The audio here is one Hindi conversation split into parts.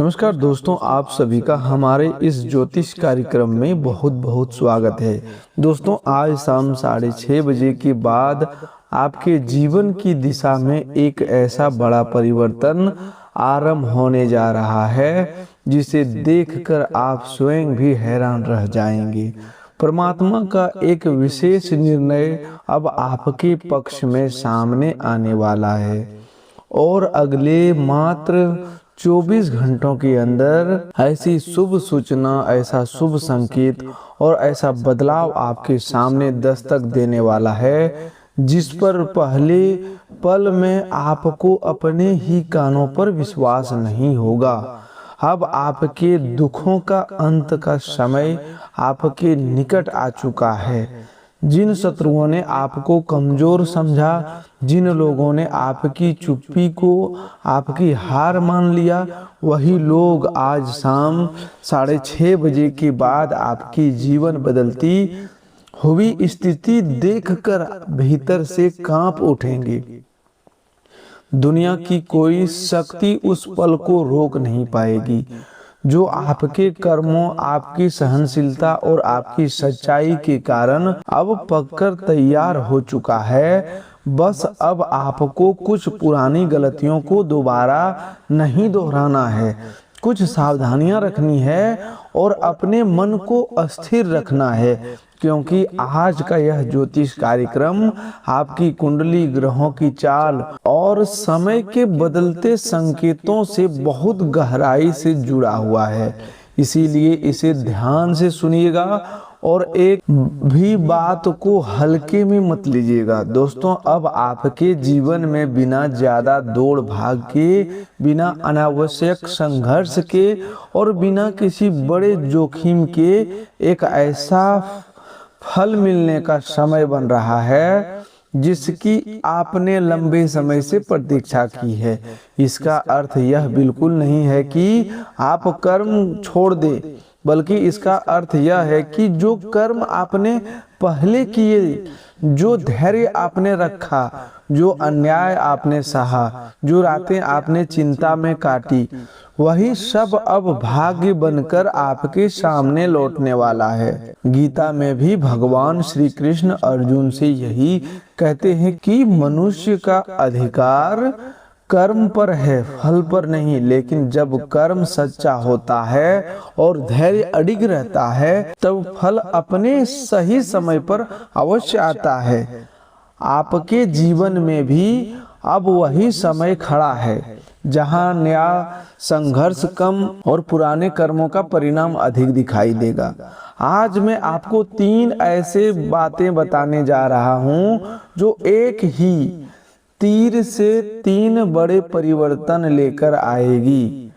नमस्कार दोस्तों, आप सभी का हमारे इस ज्योतिष कार्यक्रम में बहुत बहुत स्वागत है। दोस्तों, आज शाम 6:30 के बाद आपके जीवन की दिशा में एक ऐसा बड़ा परिवर्तन आरंभ होने जा रहा है जिसे देखकर आप स्वयं भी हैरान रह जाएंगे। परमात्मा का एक विशेष निर्णय अब आपके पक्ष में सामने आने वाला है और अगले मात्र 24 घंटों के अंदर ऐसी शुभ सूचना, ऐसा शुभ संकेत और ऐसा बदलाव आपके सामने दस्तक देने वाला है जिस पर पहले पल में आपको अपने ही कानों पर विश्वास नहीं होगा। अब आपके दुखों का अंत का समय आपके निकट आ चुका है। जिन शत्रुओं ने आपको कमजोर समझा, जिन लोगों ने आपकी चुप्पी को आपकी हार मान लिया, वही लोग आज शाम 6:30 के बाद आपकी जीवन बदलती हुई स्थिति देखकर भीतर से कांप उठेंगे। दुनिया की कोई शक्ति उस पल को रोक नहीं पाएगी जो आपके कर्मों, आपकी सहनशीलता और आपकी सच्चाई के कारण अब पककर तैयार हो चुका है। बस अब आपको कुछ पुरानी गलतियों को दोबारा नहीं दोहराना है, कुछ सावधानियां रखनी है और अपने मन को अस्थिर रखना है, क्योंकि आज का यह ज्योतिष कार्यक्रम आपकी कुंडली, ग्रहों की चाल और समय के बदलते संकेतों से बहुत गहराई से जुड़ा हुआ है। इसीलिए इसे ध्यान से सुनिएगा और एक भी बात को हल्के में मत लीजिएगा। दोस्तों, अब आपके जीवन में बिना ज्यादा दौड़ भाग के, बिना अनावश्यक संघर्ष के और बिना किसी बड़े जोखिम के एक ऐसा फल मिलने का समय बन रहा है जिसकी आपने लंबे समय से प्रतीक्षा की है। इसका अर्थ यह बिल्कुल नहीं है कि आप कर्म छोड़ दें, बल्कि इसका अर्थ यह है कि जो कर्म आपने पहले किए, जो धैर्य आपने रखा, जो अन्याय आपने सहा, जो रातें आपने चिंता में काटी, वही सब अब भाग्य बनकर आपके सामने लौटने वाला है। गीता में भी भगवान श्री कृष्ण अर्जुन से यही कहते हैं कि मनुष्य का अधिकार कर्म पर है, फल पर नहीं। लेकिन जब कर्म सच्चा होता है और धैर्य अडिग रहता है, तब फल अपने सही समय पर अवश्य आता है। आपके जीवन में भी अब वही समय खड़ा है जहां नया संघर्ष कम और पुराने कर्मों का परिणाम अधिक दिखाई देगा। आज मैं आपको 3 ऐसे बातें बताने जा रहा हूं जो एक ही तीर से 3 बड़े परिवर्तन लेकर आएगी।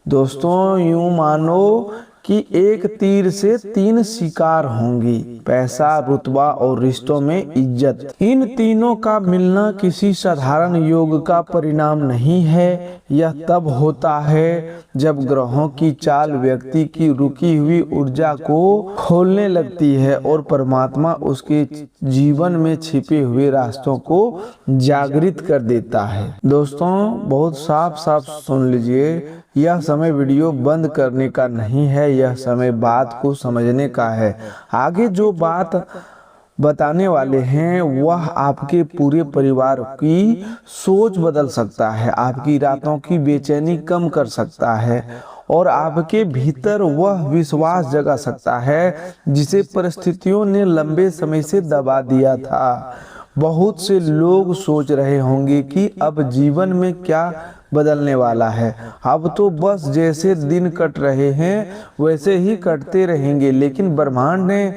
दोस्तों, यूं मानो कि एक तीर से 3 शिकार होंगी, पैसा, रुतबा और रिश्तों में इज्जत। इन तीनों का मिलना किसी साधारण योग का परिणाम नहीं है। यह तब होता है जब ग्रहों की चाल व्यक्ति की रुकी हुई ऊर्जा को खोलने लगती है और परमात्मा उसके जीवन में छिपे हुए रास्तों को जागृत कर देता है। दोस्तों, बहुत साफ साफ सुन लीजिए, यह समय वीडियो बंद करने का नहीं है, यह समय बात को समझने का है। आगे जो बात बताने वाले हैं वह आपके पूरे परिवार की सोच बदल सकता है, आपकी रातों की बेचैनी कम कर सकता है और आपके भीतर वह विश्वास जगा सकता है जिसे परिस्थितियों ने लंबे समय से दबा दिया था। बहुत से लोग सोच रहे होंगे कि अब जीवन में क्या बदलने वाला है, अब तो बस जैसे दिन कट रहे हैं वैसे ही कटते रहेंगे। लेकिन ब्रह्मांड ने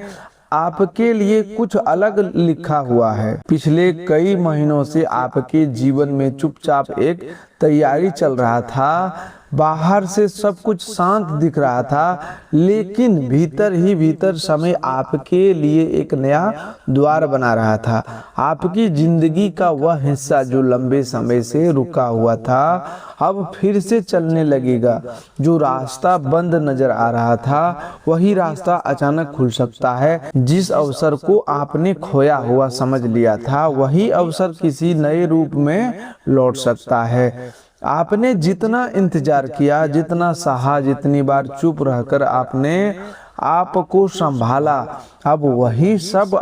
आपके लिए कुछ अलग लिखा हुआ है। पिछले कई महीनों से आपके जीवन में चुपचाप एक तैयारी चल रहा था। बाहर से सब कुछ शांत दिख रहा था, लेकिन भीतर ही भीतर समय आपके लिए एक नया द्वार बना रहा था। आपकी जिंदगी का वह हिस्सा जो लंबे समय से रुका हुआ था अब फिर से चलने लगेगा। जो रास्ता बंद नजर आ रहा था वही रास्ता अचानक खुल सकता है। जिस अवसर को आपने खोया हुआ समझ लिया था वही अवसर किसी नए रूप में लौट सकता है। आपने जितना इंतजार किया, जितना सहा, जितनी बार चुप रहकर आपने आपको संभाला, अब वही सब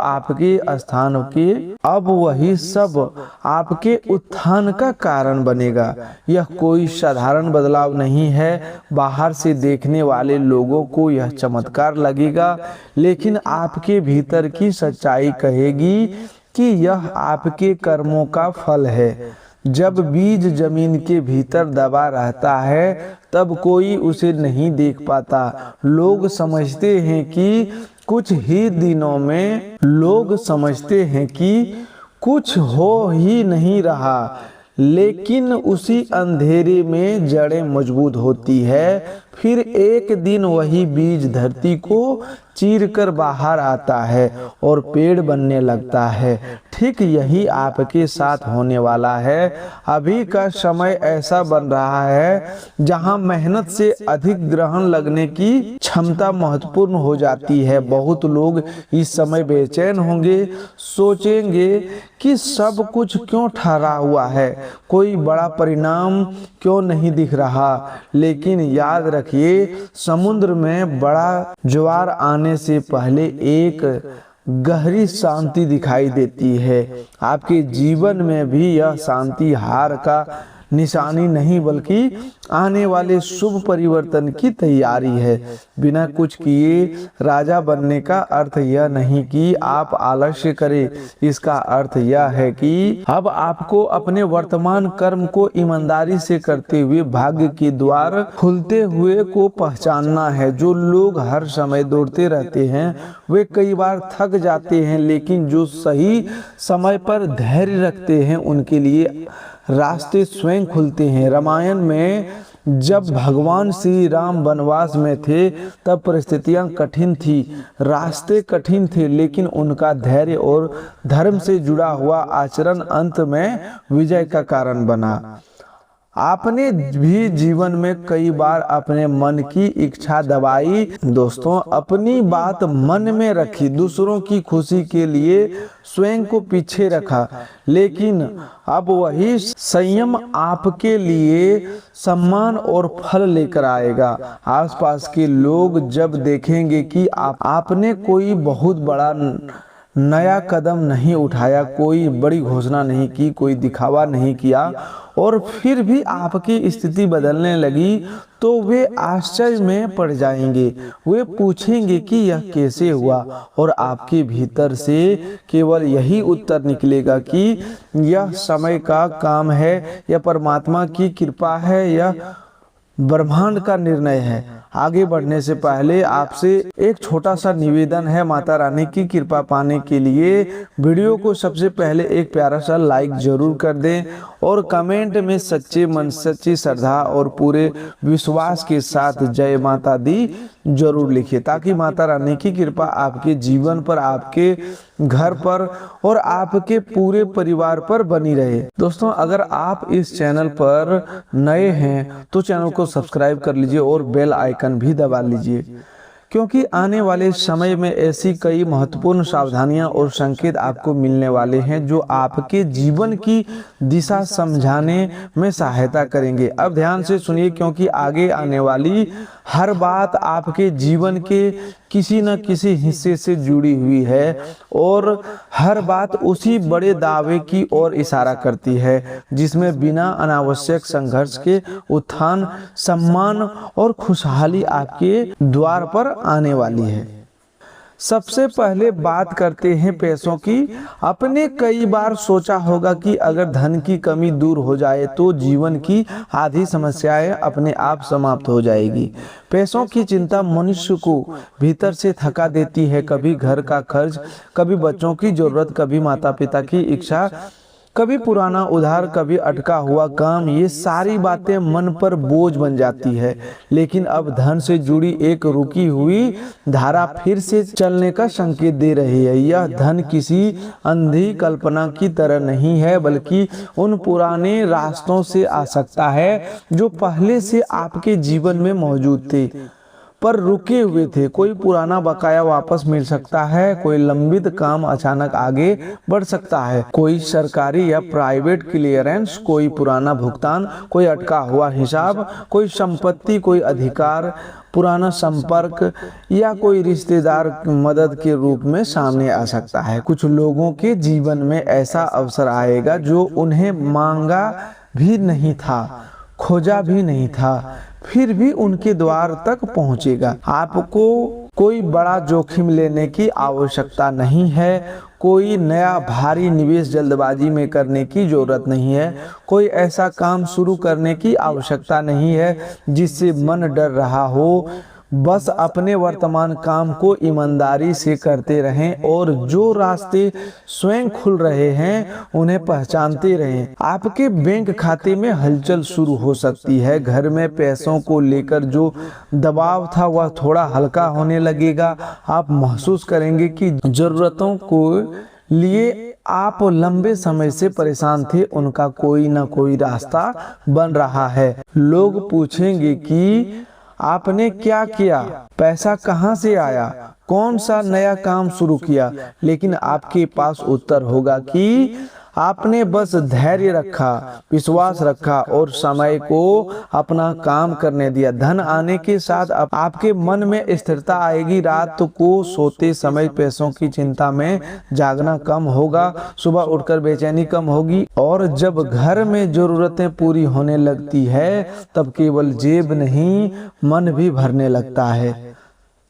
आपके उत्थान का कारण बनेगा। यह कोई साधारण बदलाव नहीं है। बाहर से देखने वाले लोगों को यह चमत्कार लगेगा, लेकिन आपके भीतर की सच्चाई कहेगी कि यह आपके कर्मों का फल है। जब बीज जमीन के भीतर दबा रहता है तब कोई उसे नहीं देख पाता। लोग समझते हैं कि कुछ हो ही नहीं रहा, लेकिन उसी अंधेरे में जड़ें मजबूत होती है। फिर एक दिन वही बीज धरती को चीरकर बाहर आता है और पेड़ बनने लगता है। ठीक यही आपके साथ होने वाला है। अभी का समय ऐसा बन रहा है जहां मेहनत से अधिक ग्रहण लगने की क्षमता महत्वपूर्ण हो जाती है। बहुत लोग इस समय बेचैन होंगे, सोचेंगे कि सब कुछ क्यों ठहरा हुआ है, कोई बड़ा परिणाम क्यों नहीं दिख रहा। लेकिन याद रखिए, समुद्र में बड़ा ज्वार आने से पहले एक गहरी शांति दिखाई देती है। आपके जीवन में भी यह शांति हार का निशानी नहीं, बल्कि आने वाले शुभ परिवर्तन की तैयारी है। बिना कुछ किए राजा बनने का अर्थ यह नहीं कि आप आलस्य करें। इसका अर्थ यह है कि अब आपको अपने वर्तमान कर्म को ईमानदारी से करते हुए भाग्य के द्वार खुलते हुए को पहचानना है। जो लोग हर समय दौड़ते रहते हैं वे कई बार थक जाते हैं, लेकिन जो सही समय पर धैर्य रखते हैं उनके लिए रास्ते स्वयं खुलते हैं। रामायण में जब भगवान श्री राम वनवास में थे तब परिस्थितियां कठिन थी, रास्ते कठिन थे, लेकिन उनका धैर्य और धर्म से जुड़ा हुआ आचरण अंत में विजय का कारण बना। आपने भी जीवन में कई बार अपने मन की इच्छा दबाई। दोस्तों, अपनी बात मन में रखी, दूसरों की खुशी के लिए स्वयं को पीछे रखा, लेकिन अब वही संयम आपके लिए सम्मान और फल लेकर आएगा। आसपास के लोग जब देखेंगे कि आपने कोई बहुत बड़ा नया कदम नहीं उठाया, कोई बड़ी घोषणा नहीं की, कोई दिखावा नहीं किया और फिर भी आपकी स्थिति बदलने लगी, तो वे आश्चर्य में पड़ जाएंगे। वे पूछेंगे कि यह कैसे हुआ, और आपके भीतर से केवल यही उत्तर निकलेगा कि यह समय का काम है, यह परमात्मा की कृपा है, यह ब्रह्मांड का निर्णय है। आगे बढ़ने से पहले आपसे एक छोटा सा निवेदन है। माता रानी की कृपा पाने के लिए वीडियो को सबसे पहले एक प्यारा सा लाइक जरूर कर दें और कमेंट में सच्चे मन, सच्ची श्रद्धा और पूरे विश्वास के साथ जय माता दी जरूर लिखिए, ताकि माता रानी की कृपा आपके जीवन पर, आपके घर पर और आपके पूरे परिवार पर बनी रहे। दोस्तों, अगर आप इस चैनल पर नए हैं तो चैनल को सब्सक्राइब कर लीजिए और बेल आइकन भी दबा लीजिए, क्योंकि आने वाले समय में ऐसी कई महत्वपूर्ण सावधानियां और संकेत आपको मिलने वाले हैं जो आपके जीवन की दिशा समझाने में सहायता करेंगे। अब ध्यान से सुनिए, क्योंकि आगे आने वाली हर बात आपके जीवन के किसी न किसी हिस्से से जुड़ी हुई है और हर बात उसी बड़े दावे की ओर इशारा करती है जिसमें बिना अनावश्यक संघर्ष के उत्थान, सम्मान और खुशहाली आपके द्वार पर आने वाली है। सबसे पहले बात करते हैं पैसों की। आपने कई बार सोचा होगा कि अगर धन की कमी दूर हो जाए तो जीवन की आधी समस्याएं अपने आप समाप्त हो जाएगी। पैसों की चिंता मनुष्य को भीतर से थका देती है। कभी घर का खर्च, कभी बच्चों की जरूरत, कभी माता पिता की इच्छा, कभी पुराना उधार, कभी अटका हुआ काम। ये सारी बातें मन पर बोझ बन जाती है। लेकिन अब धन से जुड़ी एक रुकी हुई धारा फिर से चलने का संकेत दे रही है। यह धन किसी अंधी कल्पना की तरह नहीं है, बल्कि उन पुराने रास्तों से आ सकता है जो पहले से आपके जीवन में मौजूद थे। पर रुके हुए थे। कोई पुराना बकाया वापस मिल सकता है, कोई लंबित काम अचानक आगे बढ़ सकता है, कोई सरकारी या प्राइवेट क्लियरेंस, कोई पुराना भुगतान, कोई अटका हुआ हिसाब, कोई संपत्ति, कोई अधिकार, पुराना संपर्क या कोई रिश्तेदार मदद के रूप में सामने आ सकता है। कुछ लोगों के जीवन में ऐसा अवसर आएगा जो उन्हें मांगा भी नहीं था, खोजा भी नहीं था, फिर भी उनके द्वार तक पहुंचेगा। आपको कोई बड़ा जोखिम लेने की आवश्यकता नहीं है, कोई नया भारी निवेश जल्दबाजी में करने की जरूरत नहीं है, कोई ऐसा काम शुरू करने की आवश्यकता नहीं है जिससे मन डर रहा हो। बस अपने वर्तमान काम को ईमानदारी से करते रहें और जो रास्ते स्वयं खुल रहे हैं उन्हें पहचानते रहें। आपके बैंक खाते में हलचल शुरू हो सकती है। घर में पैसों को लेकर जो दबाव था वह थोड़ा हल्का होने लगेगा। आप महसूस करेंगे कि जरूरतों को लिए आप लंबे समय से परेशान थे, उनका कोई ना कोई रास्ता बन रहा है। लोग पूछेंगे कि आपने क्या किया, पैसा कहाँ से आया, कौन सा नया काम शुरू किया, लेकिन आपके पास उत्तर होगा कि आपने बस धैर्य रखा, विश्वास रखा और समय को अपना काम करने दिया। धन आने के साथ अब आपके मन में स्थिरता आएगी। रात को सोते समय पैसों की चिंता में जागना कम होगा, सुबह उठकर बेचैनी कम होगी और जब घर में जरूरतें पूरी होने लगती है तब केवल जेब नहीं मन भी भरने लगता है।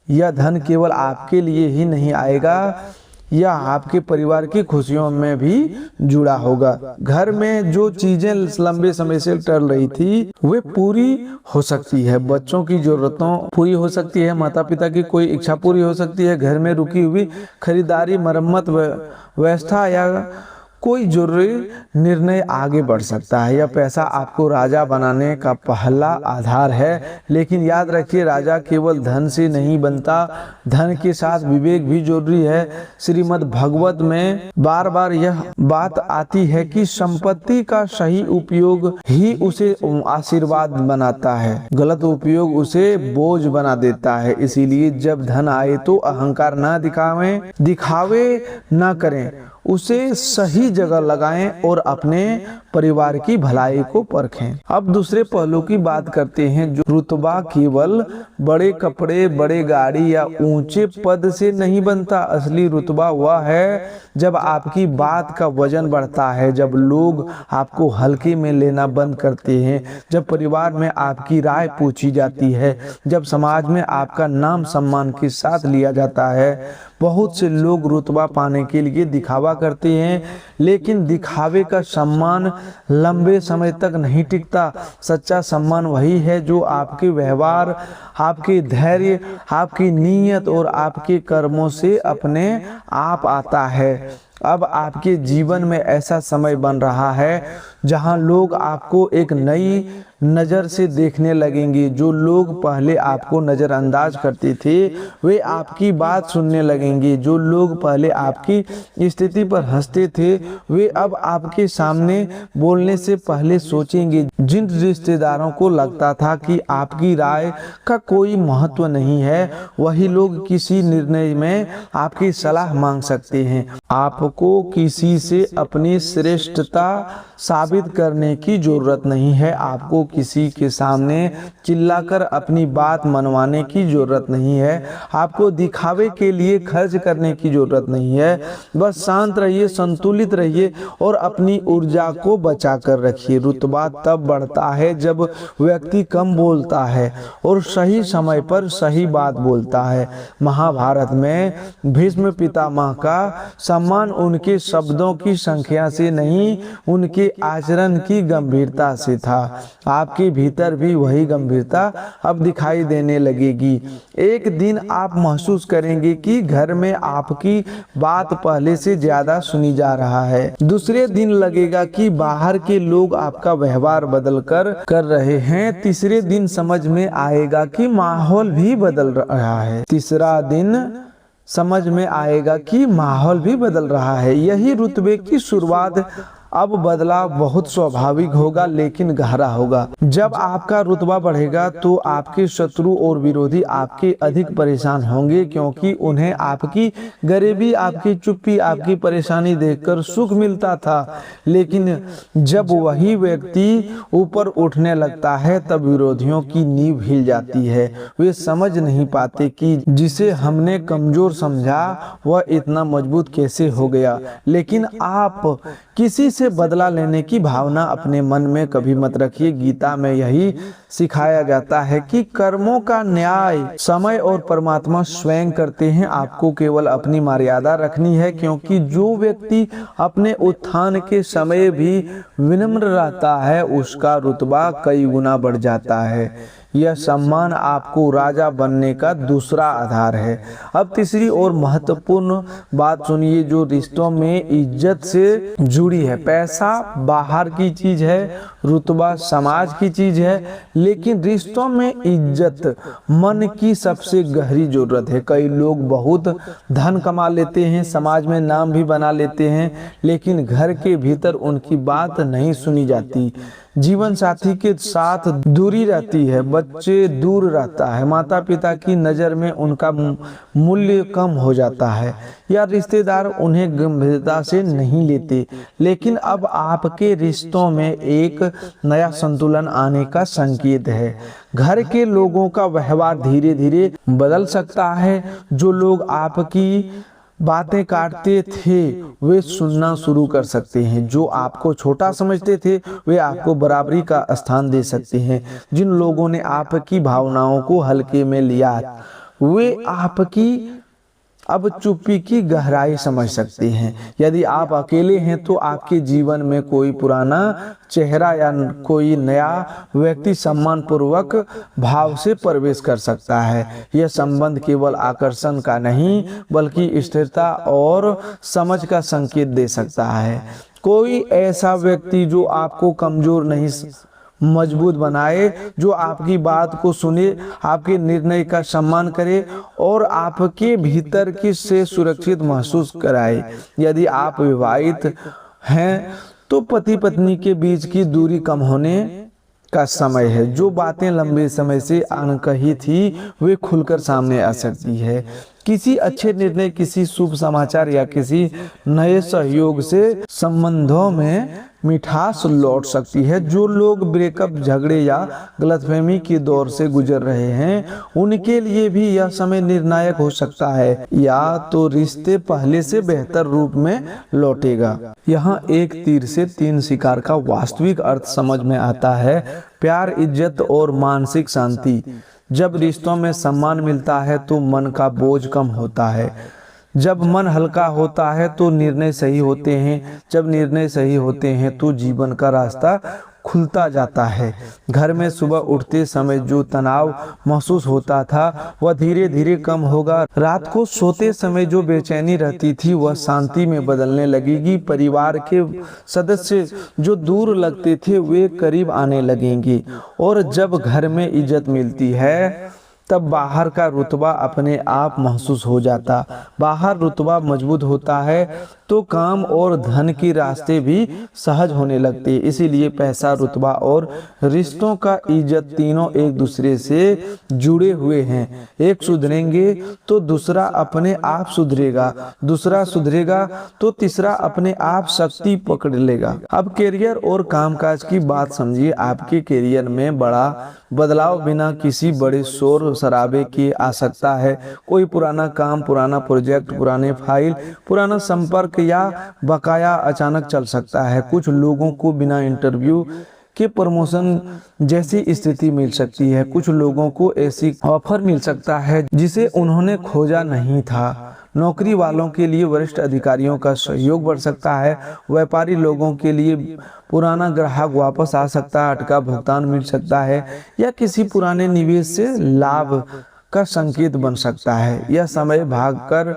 यह धन केवल आपके लिए ही नहीं आएगा, यह आपके परिवार की खुशियों में भी जुड़ा होगा। घर में जो चीजें लंबे समय से टल रही थी वे पूरी हो सकती है। बच्चों की जरूरतों पूरी हो सकती है, माता पिता की कोई इच्छा पूरी हो सकती है, घर में रुकी हुई खरीदारी, मरम्मत, व्यवस्था या कोई जरूरी निर्णय आगे बढ़ सकता है। यह पैसा आपको राजा बनाने का पहला आधार है, लेकिन याद रखिए राजा केवल धन से नहीं बनता, धन के साथ विवेक भी जरूरी है। श्रीमद् भागवत में बार बार यह बात आती है कि संपत्ति का सही उपयोग ही उसे आशीर्वाद बनाता है, गलत उपयोग उसे बोझ बना देता है। इसीलिए जब धन आए तो अहंकार ना दिखावे ना करें, उसे सही जगह लगाएं और अपने परिवार की भलाई को परखें। अब दूसरे पहलू की बात करते हैं। जो रुतबा केवल बड़े कपड़े, बड़े गाड़ी या ऊंचे पद से नहीं बनता। असली रुतबा वह है जब आपकी बात का वजन बढ़ता है, जब लोग आपको हल्के में लेना बंद करते हैं, जब परिवार में आपकी राय पूछी जाती है, जब समाज में आपका नाम सम्मान के साथ लिया जाता है। बहुत से लोग रुतबा पाने के लिए दिखावा करते हैं, लेकिन दिखावे का सम्मान लंबे समय तक नहीं टिकता। सच्चा सम्मान वही है जो आपके व्यवहार, आपके धैर्य, आपकी नीयत और आपके कर्मों से अपने आप आता है। अब आपके जीवन में ऐसा समय बन रहा है जहां लोग आपको एक नई नज़र से देखने लगेंगे। जो लोग पहले आपको नज़रअंदाज करते थे वे आपकी बात सुनने लगेंगे। जो लोग पहले आपकी स्थिति पर हंसते थे वे अब आपके सामने बोलने से पहले सोचेंगे। जिन रिश्तेदारों को लगता था कि आपकी राय का कोई महत्व नहीं है, वही लोग किसी निर्णय में आपकी सलाह मांग सकते हैं। आपको किसी से अपनी श्रेष्ठता साबित करने की जरूरत नहीं है। आपको किसी के सामने चिल्लाकर अपनी बात मनवाने की जरूरत नहीं है। आपको दिखावे के लिए खर्च करने की जरूरत नहीं है। बस शांत रहिए, संतुलित रहिए और अपनी ऊर्जा को बचा कर रखिए। रुतबा तब बढ़ता है जब व्यक्ति कम बोलता है और सही समय पर सही बात बोलता है। महाभारत में भीष्म पितामह का सम्मान उनके शब्दों की संख्या से नहीं, उनके आचरण की गंभीरता से था। आपके भीतर भी वही गंभीरता अब दिखाई देने लगेगी। एक दिन आप महसूस करेंगे कि घर में आपकी बात पहले से ज्यादा सुनी जा रहा है। दूसरे दिन लगेगा कि बाहर के लोग आपका व्यवहार बदल कर रहे हैं। तीसरे दिन समझ में आएगा कि माहौल भी बदल रहा है। तीसरा दिन समझ में आएगा कि माहौल भी बदल रहा है। यही रुतबे की शुरुआत अब बदलाव बहुत स्वाभाविक होगा लेकिन गहरा होगा। जब आपका रुतबा बढ़ेगा तो आपके शत्रु और विरोधी आपके अधिक परेशान होंगे, क्योंकि उन्हें आपकी गरीबी, आपकी चुप्पी, आपकी परेशानी देखकर सुख मिलता था। लेकिन जब वही व्यक्ति ऊपर उठने लगता है तब विरोधियों की नींव हिल जाती है। वे समझ नहीं पाते कि जिसे हमने कमजोर समझा वह इतना मजबूत कैसे हो गया। लेकिन आप किसी से बदला लेने की भावना अपने मन में कभी मत रखिए। गीता में यही सिखाया जाता है कि कर्मों का न्याय समय और परमात्मा स्वयं करते हैं। आपको केवल अपनी मर्यादा रखनी है, क्योंकि जो व्यक्ति अपने उत्थान के समय भी विनम्र रहता है उसका रुतबा कई गुना बढ़ जाता है। यह सम्मान आपको राजा बनने का दूसरा आधार है। अब तीसरी और महत्वपूर्ण बात सुनिए जो रिश्तों में इज्जत से जुड़ी है। पैसा बाहर की चीज है, रुतबा समाज की चीज है, लेकिन रिश्तों में इज्जत मन की सबसे गहरी जरूरत है। कई लोग बहुत धन कमा लेते हैं, समाज में नाम भी बना लेते हैं, लेकिन घर के भीतर उनकी बात नहीं सुनी जाती। जीवन साथी के साथ दूरी रहती है, बच्चे दूर रहता है, माता पिता की नज़र में उनका मूल्य कम हो जाता है, या रिश्तेदार उन्हें गंभीरता से नहीं लेते। लेकिन अब आपके रिश्तों में एक नया संतुलन आने का संकेत है। घर के लोगों का व्यवहार धीरे धीरे बदल सकता है। जो लोग आपकी बातें काटते थे वे सुनना शुरू कर सकते हैं। जो आपको छोटा समझते थे वे आपको बराबरी का स्थान दे सकते हैं। जिन लोगों ने आपकी भावनाओं को हल्के में लिया वे आपकी अब चुप्पी की गहराई समझ सकते हैं। यदि आप अकेले हैं तो आपके जीवन में कोई पुराना चेहरा या कोई नया व्यक्ति सम्मान पूर्वक भाव से प्रवेश कर सकता है। यह संबंध केवल आकर्षण का नहीं बल्कि स्थिरता और समझ का संकेत दे सकता है। कोई ऐसा व्यक्ति जो आपको कमजोर नहीं मजबूत बनाए, जो आपकी बात को सुने, आपके निर्णय का सम्मान करे और आपके भीतर की से सुरक्षित महसूस कराए। यदि आप विवाहित हैं तो पति पत्नी के बीच की दूरी कम होने का समय है। जो बातें लंबे समय से अनकही थी वे खुलकर सामने आ सकती है। किसी अच्छे निर्णय, किसी शुभ समाचार या किसी नए सहयोग से संबंधों में मिठास लौट सकती है। जो लोग ब्रेकअप, झगड़े या गलतफहमी के दौर से गुजर रहे हैं उनके लिए भी यह समय निर्णायक हो सकता है। या तो रिश्ते पहले से बेहतर रूप में लौटेगा। यहाँ एक तीर से तीन शिकार का वास्तविक अर्थ समझ में आता है। प्यार, इज्जत और मानसिक शांति। जब रिश्तों में सम्मान मिलता है तो मन का बोझ कम होता है। जब मन हल्का होता है तो निर्णय सही होते हैं। जब निर्णय सही होते हैं तो जीवन का रास्ता खुलता जाता है। घर में सुबह उठते समय जो तनाव महसूस होता था वह धीरे धीरे कम होगा। रात को सोते समय जो बेचैनी रहती थी वह शांति में बदलने लगेगी। परिवार के सदस्य जो दूर लगते थे वे करीब आने लगेंगे। और जब घर में इज्जत मिलती है तब बाहर का रुतबा अपने आप महसूस हो जाता। बाहर रुतबा मजबूत होता है तो काम और धन के रास्ते भी सहज होने लगते। इसीलिए पैसा, रुतबा और रिश्तों का इज्जत तीनों एक दूसरे से जुड़े हुए हैं। एक सुधरेंगे तो दूसरा अपने आप सुधरेगा, दूसरा सुधरेगा तो तीसरा अपने आप शक्ति पकड़ लेगा। अब करियर और कामकाज की बात समझिए। आपके करियर में बड़ा बदलाव बिना किसी बड़े शोर शराबे की आ सकता है। कोई पुराना काम, पुराना प्रोजेक्ट, पुराने फाइल, पुराना संपर्क या बकाया अचानक चल सकता है। कुछ लोगों को बिना इंटरव्यू के प्रमोशन जैसी स्थिति मिल सकती है। कुछ लोगों को ऐसी ऑफर मिल सकता है जिसे उन्होंने खोजा नहीं था। नौकरी वालों के लिए वरिष्ठ अधिकारियों का सहयोग बढ़ सकता है। व्यापारी लोगों के लिए पुराना ग्राहक वापस आ सकता है, अटका भुगतान मिल सकता है या किसी पुराने निवेश से लाभ का संकेत बन सकता है। यह समय भागकर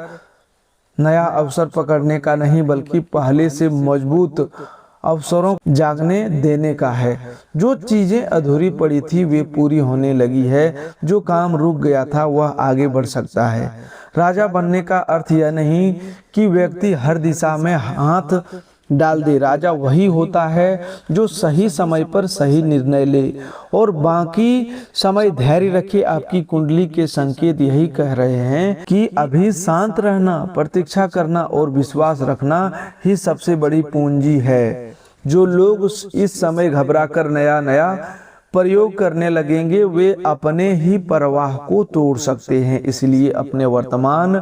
नया अवसर पकड़ने का नहीं बल्कि पहले से मजबूत अवसरों जागने देने का है। जो चीजें अधूरी पड़ी थी वे पूरी होने लगी है। जो काम रुक गया था वह आगे बढ़ सकता है। राजा बनने का अर्थ यह नहीं कि व्यक्ति हर दिशा में हाथ डाल दे। राजा वही होता है जो सही समय पर सही निर्णय ले और बाकी समय धैर्य रखे। आपकी कुंडली के संकेत यही कह रहे हैं कि अभी शांत रहना, प्रतीक्षा करना और विश्वास रखना ही सबसे बड़ी पूंजी है। जो लोग इस समय घबराकर नया नया प्रयोग करने लगेंगे वे अपने ही प्रवाह को तोड़ सकते हैं। इसलिए अपने वर्तमान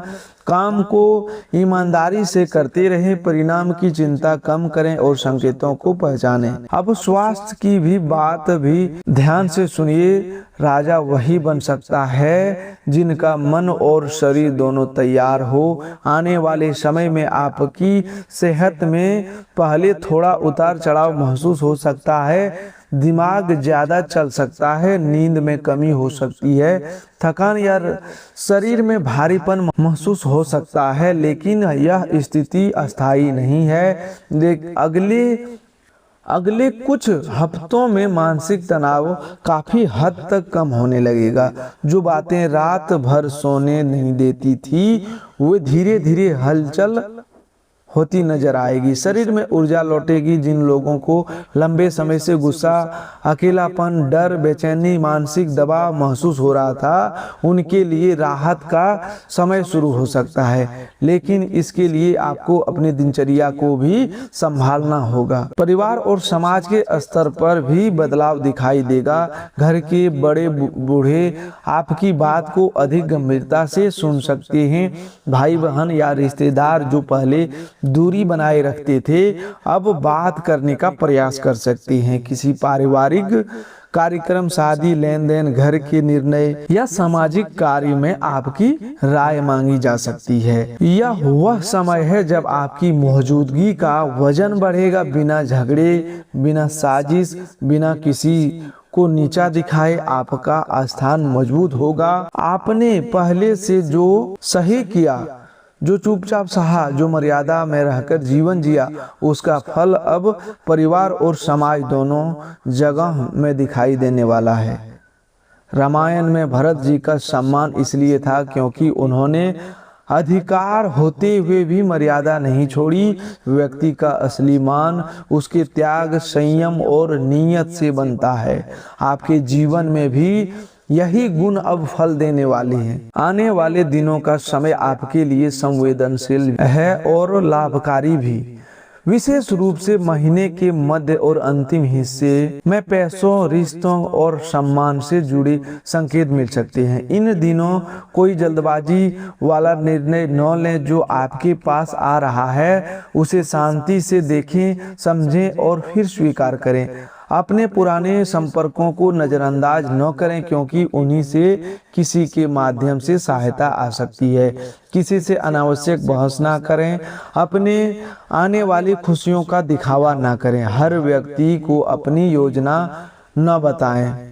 काम को ईमानदारी से करते रहें, परिणाम की चिंता कम करें और संकेतों को पहचानें। अब स्वास्थ्य की भी बात भी ध्यान से सुनिए। राजा वही बन सकता है जिनका मन और शरीर दोनों तैयार हो। आने वाले समय में आपकी सेहत में पहले थोड़ा उतार चढ़ाव महसूस हो सकता है। दिमाग ज्यादा चल सकता है, नींद में कमी हो सकती है, थकान या शरीर में भारीपन महसूस हो सकता है, लेकिन यह स्थिति अस्थायी नहीं है। अगले कुछ हफ्तों में मानसिक तनाव काफी हद तक कम होने लगेगा। जो बातें रात भर सोने नहीं देती थी वे धीरे धीरे हलचल होती नजर आएगी। शरीर में ऊर्जा लौटेगी। जिन लोगों को लंबे समय से गुस्सा, अकेलापन, डर, बेचैनी, मानसिक दबाव महसूस हो रहा था उनके लिए राहत का समय शुरू हो सकता है, लेकिन इसके लिए आपको अपनी दिनचर्या को भी संभालना होगा। परिवार और समाज के स्तर पर भी बदलाव दिखाई देगा। घर के बड़े बूढ़े आपकी बात को अधिक गंभीरता से सुन सकते हैं। भाई बहन या रिश्तेदार जो पहले दूरी बनाए रखते थे अब बात करने का प्रयास कर सकते हैं। किसी पारिवारिक कार्यक्रम, शादी, लेन देन, घर के निर्णय या सामाजिक कार्य में आपकी राय मांगी जा सकती है। यह वह समय है जब आपकी मौजूदगी का वजन बढ़ेगा। बिना झगड़े, बिना साजिश, बिना किसी को नीचा दिखाए आपका स्थान मजबूत होगा। आपने पहले से जो सही किया, जो चुपचाप सहा, जो मर्यादा में रहकर जीवन जिया, उसका फल अब परिवार और समाज दोनों जगह में दिखाई देने वाला है। रामायण में भरत जी का सम्मान इसलिए था क्योंकि उन्होंने अधिकार होते हुए भी मर्यादा नहीं छोड़ी। व्यक्ति का असली मान उसके त्याग, संयम और नीयत से बनता है। आपके जीवन में भी यही गुण अब फल देने वाले हैं। आने वाले दिनों का समय आपके लिए संवेदनशील है और लाभकारी भी। विशेष रूप से महीने के मध्य और अंतिम हिस्से में पैसों, रिश्तों और सम्मान से जुड़े संकेत मिल सकते हैं। इन दिनों कोई जल्दबाजी वाला निर्णय न लें। जो आपके पास आ रहा है उसे शांति से देखें, समझें और फिर स्वीकार करें। अपने पुराने संपर्कों को नज़रअंदाज न करें क्योंकि उन्हीं से किसी के माध्यम से सहायता आ सकती है। किसी से अनावश्यक बहस ना करें। अपने आने वाली खुशियों का दिखावा ना करें। हर व्यक्ति को अपनी योजना न बताएं।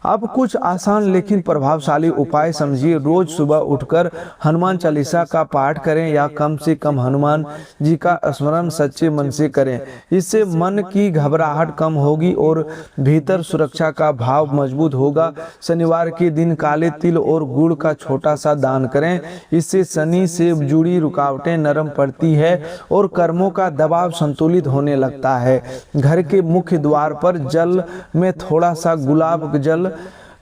अब कुछ आसान लेकिन प्रभावशाली उपाय समझिए। रोज सुबह उठकर हनुमान चालीसा का पाठ करें या कम से कम हनुमान जी का स्मरण सच्चे मन से करें। इससे मन की घबराहट कम होगी और भीतर सुरक्षा का भाव मजबूत होगा। शनिवार के दिन काले तिल और गुड़ का छोटा सा दान करें। इससे शनि से जुड़ी रुकावटें नरम पड़ती है और कर्मों का दबाव संतुलित होने लगता है। घर के मुख्य द्वार पर जल में थोड़ा सा गुलाब जल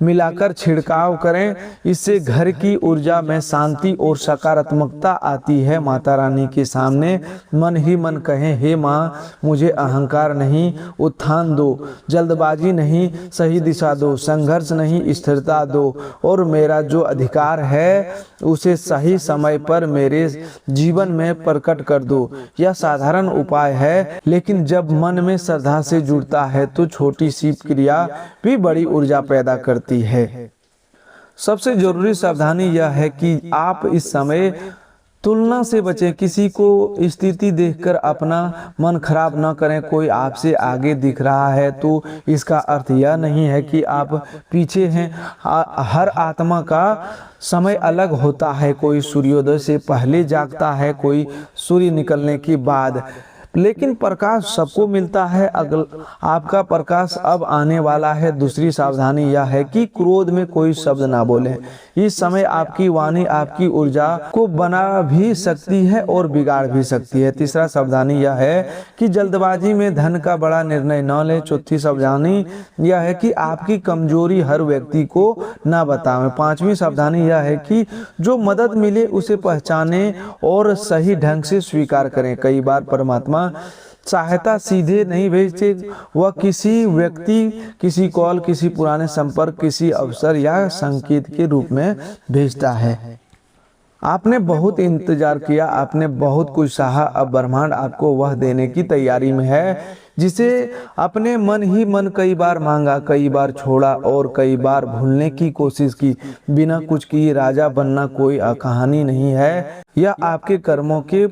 मिलाकर छिड़काव करें। इससे घर की ऊर्जा में शांति और सकारात्मकता आती है। माता रानी के सामने मन ही मन कहें, हे माँ, मुझे अहंकार नहीं, उत्थान दो, जल्दबाजी नहीं, सही दिशा दो, संघर्ष नहीं, स्थिरता दो और मेरा जो अधिकार है उसे सही समय पर मेरे जीवन में प्रकट कर दो। यह साधारण उपाय है, लेकिन जब मन में श्रद्धा से जुड़ता है तो छोटी सी क्रिया भी बड़ी ऊर्जा पैदा करती है। सबसे जरूरी सावधानी यह है कि आप इस समय तुलना से बचें। किसी को स्थिति देखकर अपना मन खराब न करें। कोई आपसे आगे दिख रहा है तो इसका अर्थ यह नहीं है कि आप पीछे हैं। हर आत्मा का समय अलग होता है। कोई सूर्योदय से पहले जागता है, कोई सूर्य निकलने के बाद। लेकिन प्रकाश सबको मिलता है। अगल आपका प्रकाश अब आने वाला है। दूसरी सावधानी यह है कि क्रोध में कोई शब्द ना बोलें। इस समय आपकी वाणी आपकी ऊर्जा को बना भी सकती है और बिगाड़ भी सकती है। तीसरा सावधानी यह है कि जल्दबाजी में धन का बड़ा निर्णय न लें। चौथी सावधानी यह है कि आपकी कमजोरी हर व्यक्ति को ना बताएं। पांचवी सावधानी यह है कि जो मदद मिले उसे पहचानें और सही ढंग से स्वीकार करें। कई बार परमात्मा सहायता सीधे नहीं भेजते, वह किसी व्यक्ति, किसी कॉल, किसी पुराने संपर्क, किसी अवसर या संकेत के रूप में भेजता है। आपने बहुत इंतजार किया, आपने बहुत कुछ सहा, अब ब्रह्मांड आपको वह देने की तैयारी में है जिसे अपने मन ही मन कई बार मांगा, कई बार छोड़ा और कई बार भूलने की कोशिश की। बिना कुछ किए राजा बनना कोई कहानी नहीं है, यह आपके कर्मों के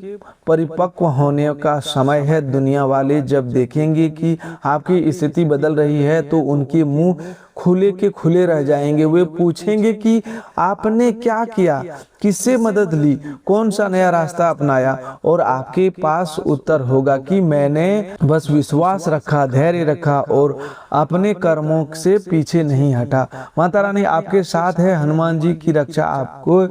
परिपक्व होने का समय है। दुनिया वाले जब देखेंगे कि आपकी स्थिति बदल रही है तो उनके मुंह खुले के खुले रह जाएंगे। वे पूछेंगे कि आपने क्या किया, किससे मदद ली, कौन सा नया रास्ता अपनाया, और आपके पास उत्तर होगा कि मैंने बस विश्वास रखा, धैर्य रखा और अपने कर्मों से पीछे नहीं हटा। माता रानी आपके साथ है, हनुमान जी की रक्षा आपको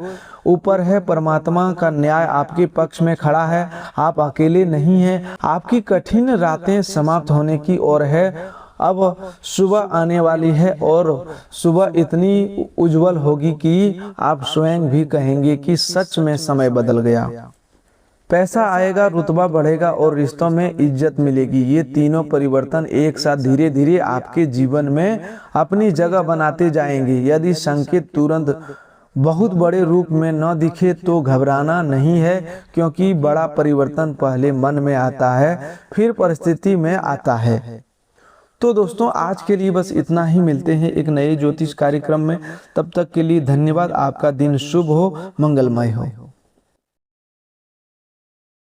ऊपर है, परमात्मा का न्याय आपके पक्ष में खड़ा है, आप अकेले नहीं हैं। आपकी कठिन रातें समाप्त होने की ओर है। अब सुबह आने वाली है और सुबह इतनी उज्जवल होगी कि आप स्वयं भी कहेंगे कि सच में समय बदल गया। पैसा आएगा, रुतबा बढ़ेगा और रिश्तों में इज्जत मिलेगी। ये तीनों परिवर्तन एक साथ धीरे धीरे आपके जीवन में अपनी जगह बनाते जाएंगे। यदि संकेत तुरंत बहुत बड़े रूप में न दिखे तो घबराना नहीं है, क्योंकि बड़ा परिवर्तन पहले मन में आता है, फिर परिस्थिति में आता है। तो दोस्तों आज के लिए बस इतना ही। मिलते हैं एक नए ज्योतिष कार्यक्रम में। तब तक के लिए धन्यवाद। आपका दिन शुभ हो, मंगलमय हो।